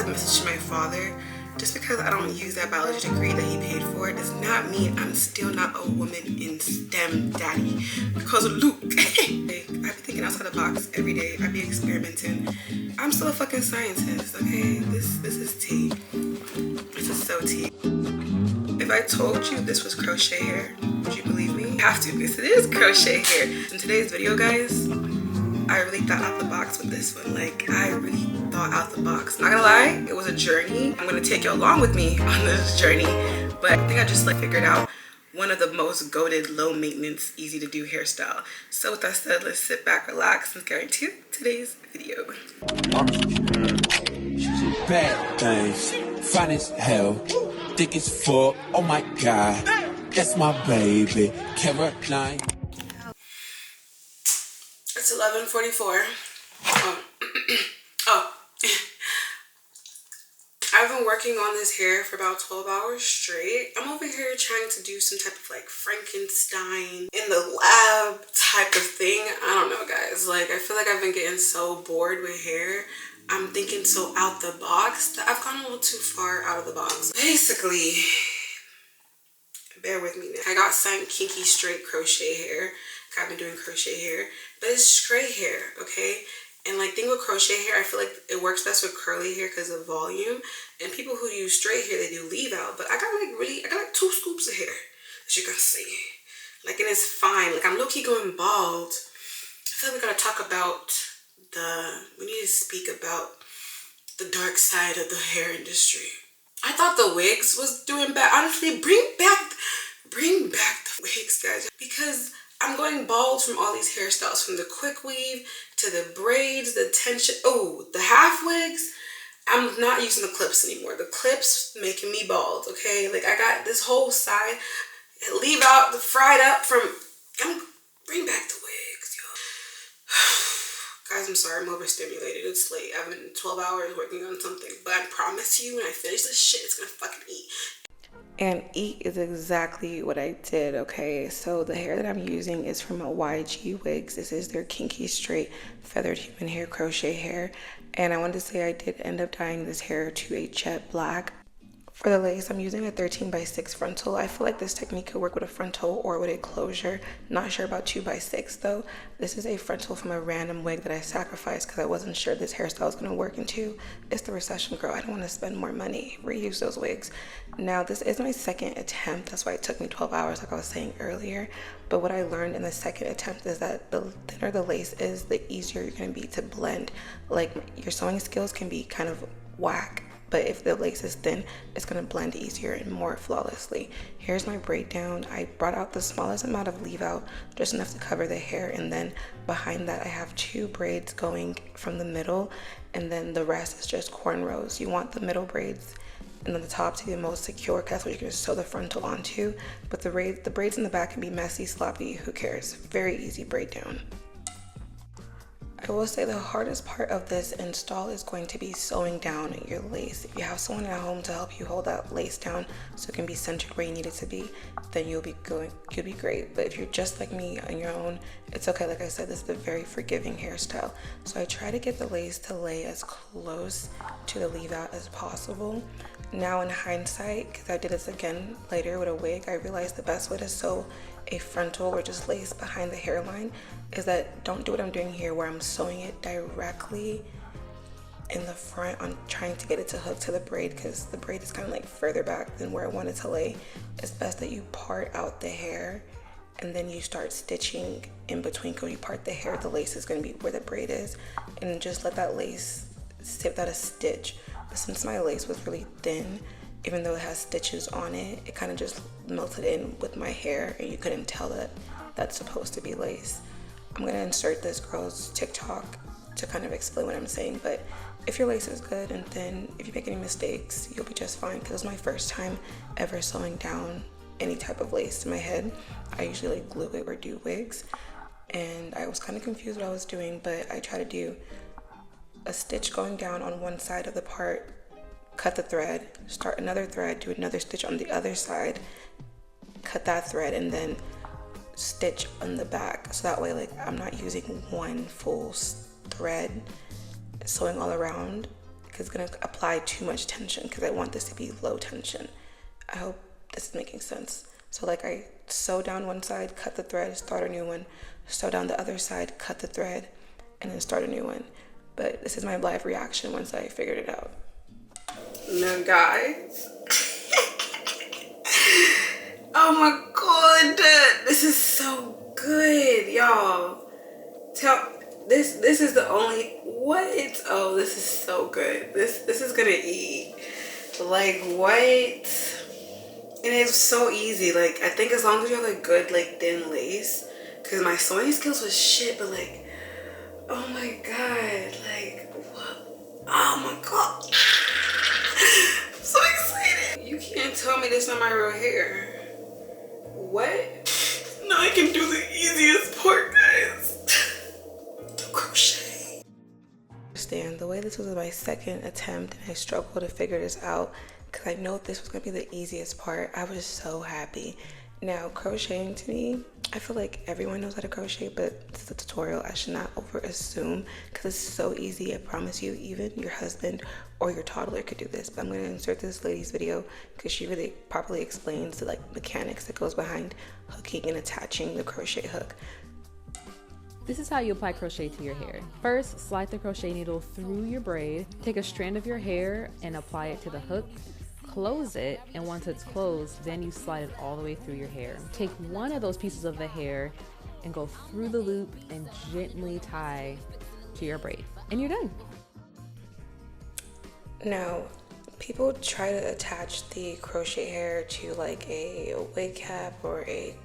a message to my father. Just because I don't use that biology degree that he paid for does not mean I'm still not a woman in STEM, daddy. Because Luke, I be thinking outside the box every day. I be experimenting. I'm still a fucking scientist, okay? This is tea. This is so tea. If I told you this was crochet hair, would you believe me? You have to, because it is crochet hair. In today's video, guys, I really thought out the box with this one. Like, I really thought out the box. Not gonna lie, it was a journey. I'm gonna take you along with me on this journey. But I think I just like figured out one of the most goated, low maintenance, easy to do hairstyle. So with that said, let's sit back, relax, and get into today's video. She's a bad thing, fine as hell, thick as fuck, oh my god, that's my baby, Caroline. It's 11:44. Oh. I've been working on this hair for about 12 hours straight. I'm over here trying to do some type of like Frankenstein in the lab type of thing. I don't know, guys. Like, I feel like I've been getting so bored with hair. I'm thinking so out the box that I've gone a little too far out of the box. Basically, bear with me now. I got sent Kinky straight crochet hair. I've been doing crochet hair, but it's straight hair, okay? And like, thing with crochet hair, I feel like it works best with curly hair because of volume. And people who use straight hair, they do leave out. But I got like 2 scoops of hair, as you can see. Like, and it's fine. Like, I'm low-key going bald. I feel like we gotta talk about we need to speak about the dark side of the hair industry. I thought the wigs was doing bad. Honestly, bring back the wigs, guys. Because I'm going bald from all these hairstyles, from the quick weave to the braids, the tension, the half wigs. I'm not using the clips anymore. The clips making me bald, okay? Like, I got this whole side, leave out the fried up from, bring back the wigs, yo. Guys, I'm sorry, I'm overstimulated. It's late. I've been 12 hours working on something, but I promise you, when I finish this shit, it's gonna fucking eat. And eat is exactly what I did, okay? So the hair that I'm using is from a YGwigs. This is their Kinky straight feathered human hair crochet hair. And I wanted to say I did end up dyeing this hair to a jet black. For the lace, I'm using a 13x6 frontal. I feel like this technique could work with a frontal or with a closure. Not sure about 2x6 though. This is a frontal from a random wig that I sacrificed because I wasn't sure this hairstyle was going to work into. It's the recession girl. I don't want to spend more money. Reuse those wigs. Now, this is my second attempt. That's why it took me 12 hours like I was saying earlier. But what I learned in the second attempt is that the thinner the lace is, the easier you're going to be to blend. Like, your sewing skills can be kind of whack, but if the lace is thin, it's going to blend easier and more flawlessly. Here's my braid down. I brought out the smallest amount of leave out, just enough to cover the hair, and then behind that I have 2 braids going from the middle, and then the rest is just cornrows. You want the middle braids and then the top to be the most secure, because that's what you're going to sew the frontal onto. But the braids in the back can be messy, sloppy, who cares? Very easy braid down. I will say the hardest part of this install is going to be sewing down your lace. If you have someone at home to help you hold that lace down so it can be centered where you need it to be, then you'll be great. But if you're just like me on your own, it's okay. Like I said, this is a very forgiving hairstyle. So I try to get the lace to lay as close to the leave out as possible. Now in hindsight, because I did this again later with a wig, I realized the best way to sew a frontal or just lace behind the hairline is that don't do what I'm doing here, where I'm sewing it directly in the front. I'm trying to get it to hook to the braid because the braid is kind of like further back than where I want it to lay. It's best that you part out the hair and then you start stitching in between. When you part the hair, the lace is going to be where the braid is, and just let that lace sit without a stitch. But since my lace was really thin, even though it has stitches on it, it kind of just melted in with my hair and you couldn't tell that that's supposed to be lace. I'm going to insert this girl's TikTok to kind of explain what I'm saying, but if your lace is good and thin, if you make any mistakes, you'll be just fine, because it was my first time ever sewing down any type of lace to my head. I usually like glue it or do wigs, and I was kind of confused what I was doing, but I try to do a stitch going down on one side of the part, cut the thread, start another thread, do another stitch on the other side, cut that thread, and then stitch on the back. So that way, like, I'm not using one full thread sewing all around, because it's going to apply too much tension because I want this to be low tension. I hope this is making sense. So like I sew down one side, cut the thread, start a new one, sew down the other side, cut the thread, and then start a new one. But this is my live reaction once I figured it out. Now guys, oh my god, this is so good, y'all. This is the only, what? Oh, this is so good. This is gonna eat. Like what? And it's so easy. Like I think as long as you have a good like thin lace, because my sewing skills was shit, but like, oh my god, like what? Oh my god. I'm so excited. You can't tell me this is not my real hair. What? Now I can do the easiest part, guys. The crochet. Understand, the way this was my second attempt and I struggled to figure this out because I know this was going to be the easiest part. I was so happy. Now, crocheting to me, I feel like everyone knows how to crochet, but it's a tutorial. I should not over assume because it's so easy. I promise you, even your husband or your toddler could do this. But I'm going to insert this lady's video because she really properly explains the like mechanics that goes behind hooking and attaching the crochet hook. This is how you apply crochet to your hair. First, slide the crochet needle through your braid, take a strand of your hair and apply it to the hook. Close it, and once it's closed, then you slide it all the way through your hair. Take one of those pieces of the hair and go through the loop and gently tie to your braid, and you're done. Now, people try to attach the crochet hair to like a wig cap or a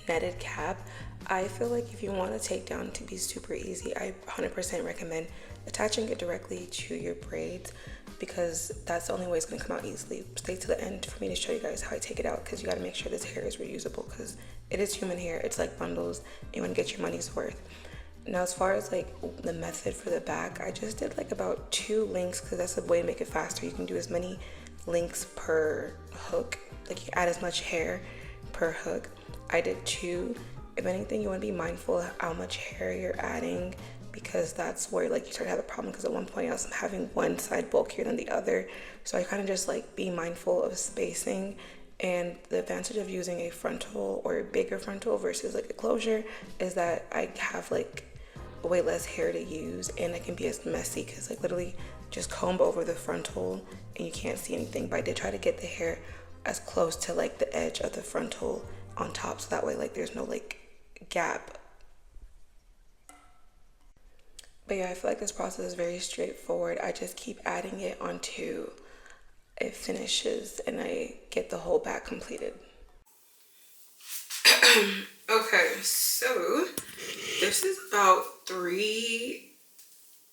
netted cap. I feel like if you want a takedown to be super easy, I 100% recommend attaching it directly to your braids because that's the only way it's going to come out easily. Stay to the end for me to show you guys how I take it out because you got to make sure this hair is reusable because it is human hair. It's like bundles. You want to get your money's worth. Now, as far as like the method for the back, I just did like about 2 links because that's the way to make it faster. You can do as many links per hook. Like you add as much hair per hook. I did 2. If anything, you want to be mindful of how much hair you're adding because that's where like you start to have a problem because at one point I was having one side bulkier than the other. So I kind of just like be mindful of spacing, and the advantage of using a frontal or a bigger frontal versus like a closure is that I have like way less hair to use and it can be as messy because like literally just comb over the frontal and you can't see anything. But I did try to get the hair as close to like the edge of the frontal on top so that way like there's no like gap. But yeah, I feel like this process is very straightforward. I just keep adding it until it finishes and I get the whole back completed. Okay, so this is about 3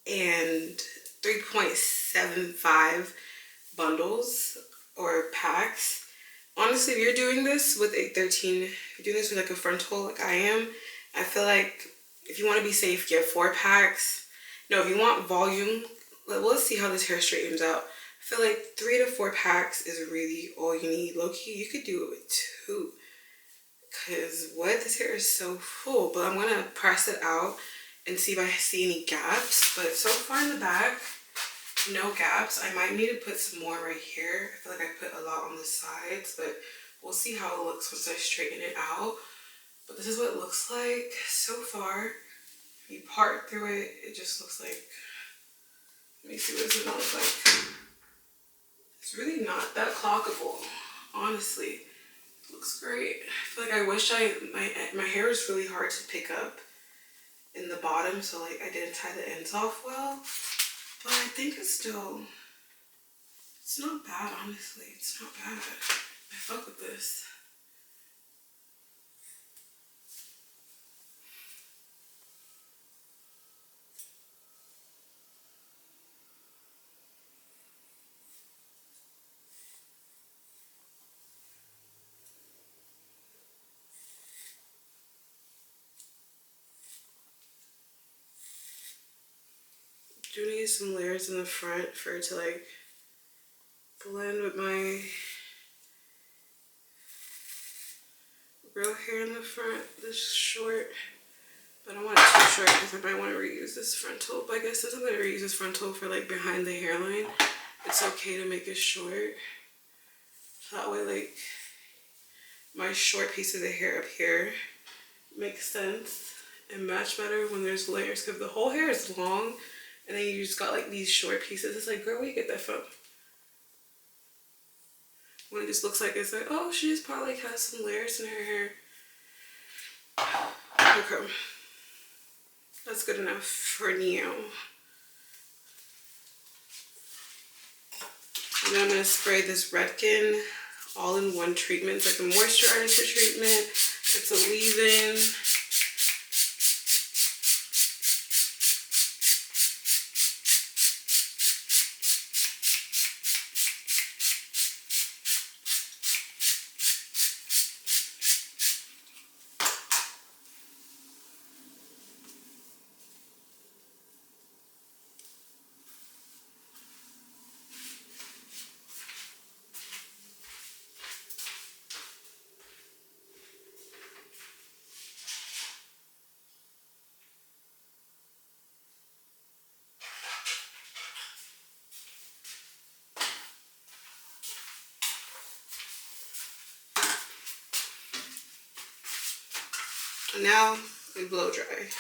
and 3.75 bundles or packs. Honestly, if you're doing this with a 13, if you're doing this with like a frontal like I am, I feel like if you want to be safe, get 4 packs. No, if you want volume, let's see how this hair straightens out. I feel like 3 to 4 packs is really all you need. Low-key, you could do it with 2. Because what? This hair is so full. But I'm going to press it out and see if I see any gaps. But so far in the back, no gaps. I might need to put some more right here. I feel like I put a lot on the sides. But we'll see how it looks once I straighten it out. But this is what it looks like so far. If you part through it, it just looks like, let me see what it's gonna look like. It's really not that clockable, honestly. It looks great. I feel like I wish my hair is really hard to pick up in the bottom, so like I didn't tie the ends off well. But I think it's not bad, honestly. It's not bad. I fuck with this. Do need some layers in the front for it to like blend with my real hair in the front, this short But I don't want it too short because I might want to reuse this frontal. But I guess since I'm going to reuse this frontal for like behind the hairline, it's okay to make it short. So that way like my short pieces of hair up here makes sense and match better when there's layers. Because the whole hair is long and then you just got like these short pieces. It's like, girl, where you get that from? When it just looks like it's like, oh, she just probably has some layers in her hair. Okay. That's good enough for now. And then I'm going to spray this Redken all-in-one treatment. It's like a moisturizer treatment. It's a leave-in. And now we blow dry.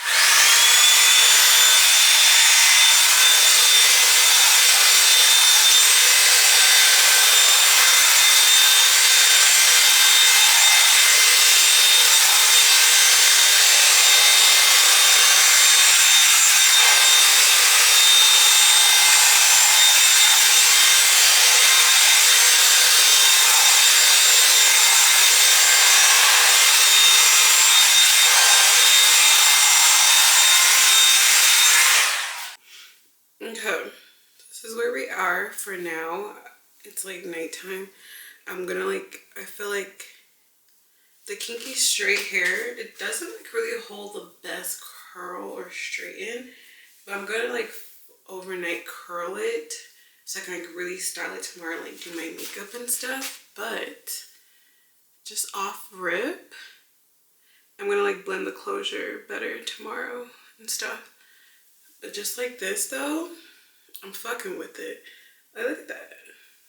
Okay, this is where we are for now. It's like nighttime. I'm gonna I feel like the kinky straight hair, it doesn't like really hold the best curl or straighten, but I'm gonna like overnight curl it so I can like really style it tomorrow and like do my makeup and stuff. But just off rip, I'm gonna like blend the closure better tomorrow and stuff. But just like this though, I'm fucking with it. Like, look at that.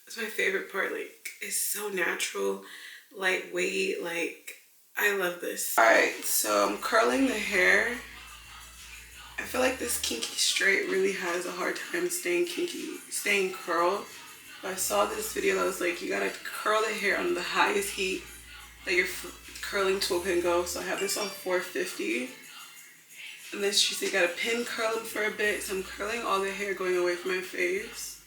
That's my favorite part. Like, it's so natural, lightweight. Like, I love this. Alright, so I'm curling the hair. I feel like this kinky straight really has a hard time staying curled. But I saw this video that was like, you gotta curl the hair on the highest heat that your curling tool can go. So I have this on 450. And then she said you gotta pin curl them for a bit. So I'm curling all the hair going away from my face.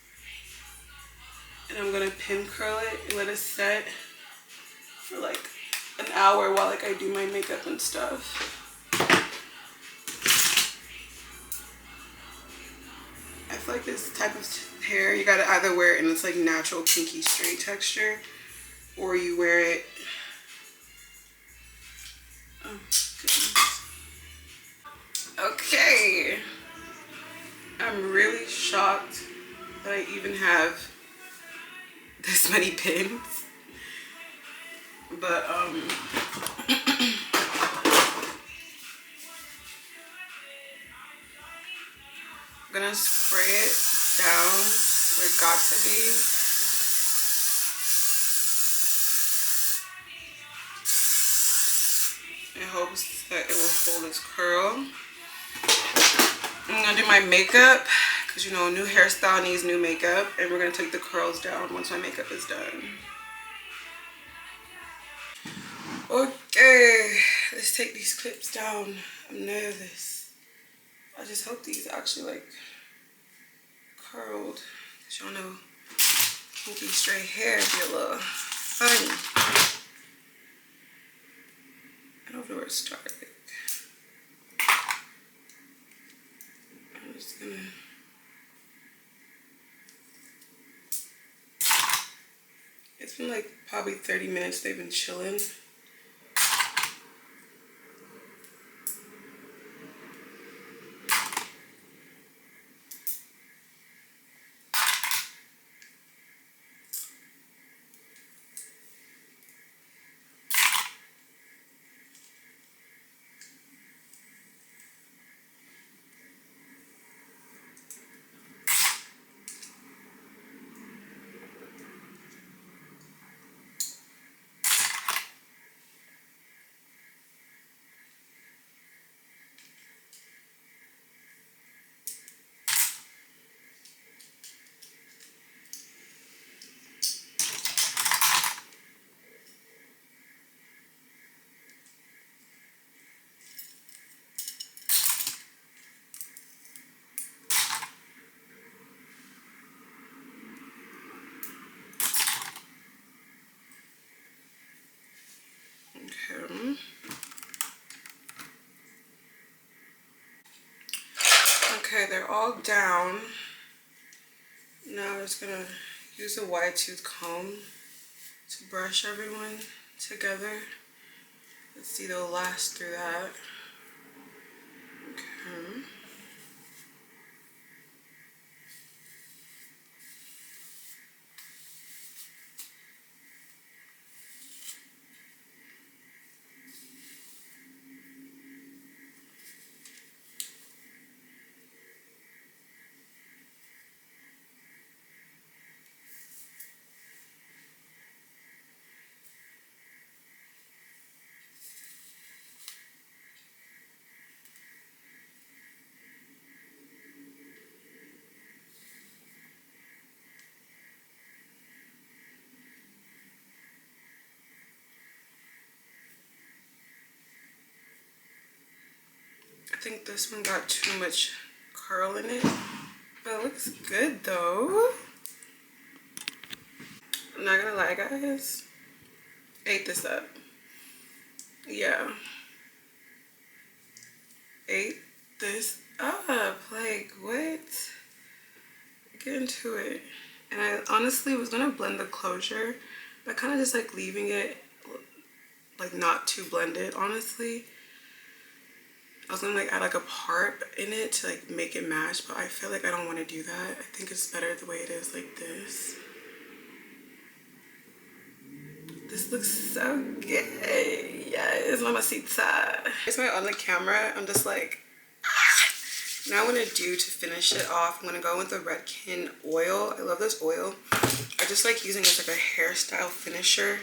And I'm gonna pin curl it and let it set for like an hour while like I do my makeup and stuff. I feel like this type of hair, you gotta either wear it in this like natural kinky straight texture, or you wear it, oh goodness. Okay, I'm really shocked that I even have this many pins, but I'm gonna spray it down where it got to be. In hopes that it will hold its curl. I'm gonna do my makeup because you know, new hairstyle needs new makeup, and we're gonna take the curls down once my makeup is done. Okay, let's take these clips down. I'm nervous. I just hope these actually like curled. Cause y'all know kinky straight hair be a little funny. I don't know where to start. I'm just gonna. It's been like probably 30 minutes they've been chilling. Okay, they're all down. Now I'm just gonna use a wide tooth comb to brush everyone together. Let's see, they'll last through that. Okay. I think this one got too much curl in it, but it looks good though. I'm not gonna lie, guys. Ate this up. Yeah. Ate this up. Like, what? Get into it. And I honestly was gonna blend the closure, but kind of just like leaving it like not too blended, honestly. I was gonna like add like a part in it to like make it match, but I feel like I don't want to do that. I think it's better the way it is like this. This looks so good. Yes, mamacita. It's my on the camera. I'm just like, ah. Now what I'm gonna do to finish it off, I'm gonna go with the Redken oil. I love this oil. I just like using it as like a hairstyle finisher.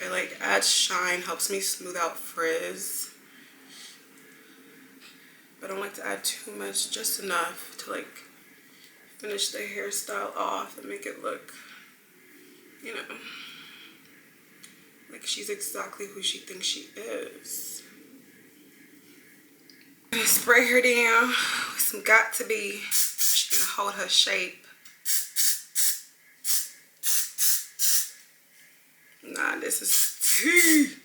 It like adds shine, helps me smooth out frizz. But I don't like to add too much, just enough to like finish the hairstyle off and make it look, you know, like she's exactly who she thinks she is. I'm gonna spray her down with some got to be. She's gonna hold her shape. Nah, this is tea.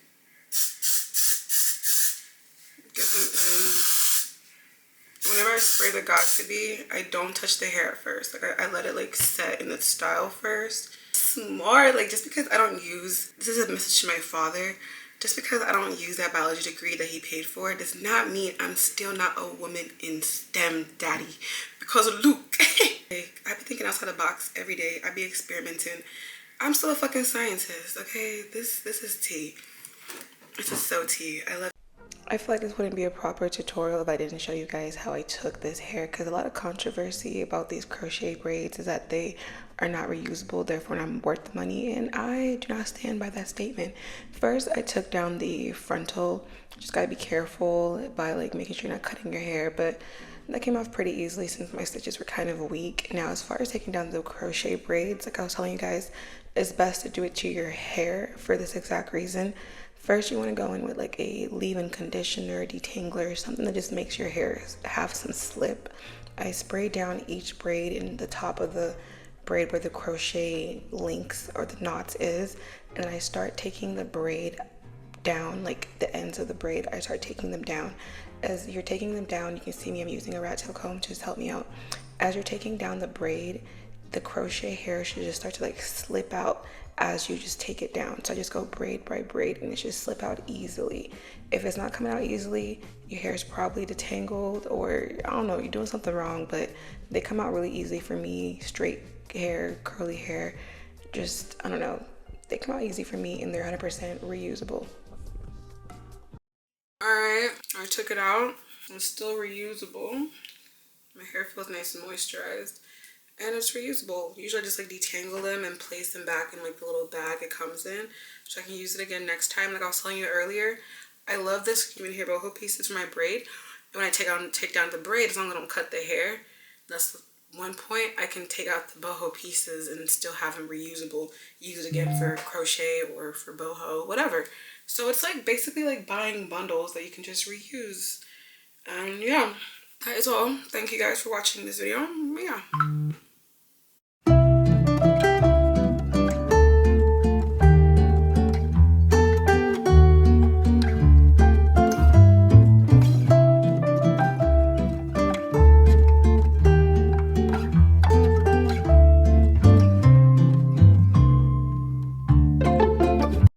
Get them ends. Whenever I spray the got to be, I don't touch the hair at first. Like I let it like set in its style first. Smart. Like, just because I don't use, this is a message to my father, just because I don't use that biology degree that he paid for does not mean I'm still not a woman in STEM, daddy. Because of Luke. Like, I be thinking outside the box every day. I be experimenting. I'm still a fucking scientist, okay? This is tea. This is so tea. I love it. I feel like this wouldn't be a proper tutorial if I didn't show you guys how I took this hair, because a lot of controversy about these crochet braids is that they are not reusable, therefore not worth the money, and I do not stand by that statement. First, I took down the frontal. Just gotta be careful by like making sure you're not cutting your hair, but that came off pretty easily since my stitches were kind of weak. Now, as far as taking down the crochet braids, like I was telling you guys, it's best to do it to your hair for this exact reason. First, you want to go in with like a leave-in conditioner, detangler, something that just makes your hair have some slip. I spray down each braid in the top of the braid where the crochet links or the knots is, and I start taking the braid down, like the ends of the braid, I start taking them down. As you're taking them down, you can see me, I'm using a rat tail comb to just help me out. As you're taking down the braid, the crochet hair should just start to like slip out as you just take it down. So I just go braid by braid and it should slip out easily. If it's not coming out easily, your hair is probably detangled, or I don't know, you're doing something wrong, but they come out really easily for me. Straight hair, curly hair, just, I don't know, they come out easy for me and they're 100% reusable. Alright, I took it out. It's still reusable. My hair feels nice and moisturized. And it's reusable. Usually I just like detangle them and place them back in like the little bag it comes in, so I can use it again next time. Like I was telling you earlier, I love this human hair boho pieces for my braid. And when I take down the braid, as long as I don't cut the hair, that's one point, I can take out the boho pieces and still have them reusable. Use it again for crochet or for boho, whatever. So it's like basically like buying bundles that you can just reuse. And yeah, that is all. Thank you guys for watching this video. Yeah.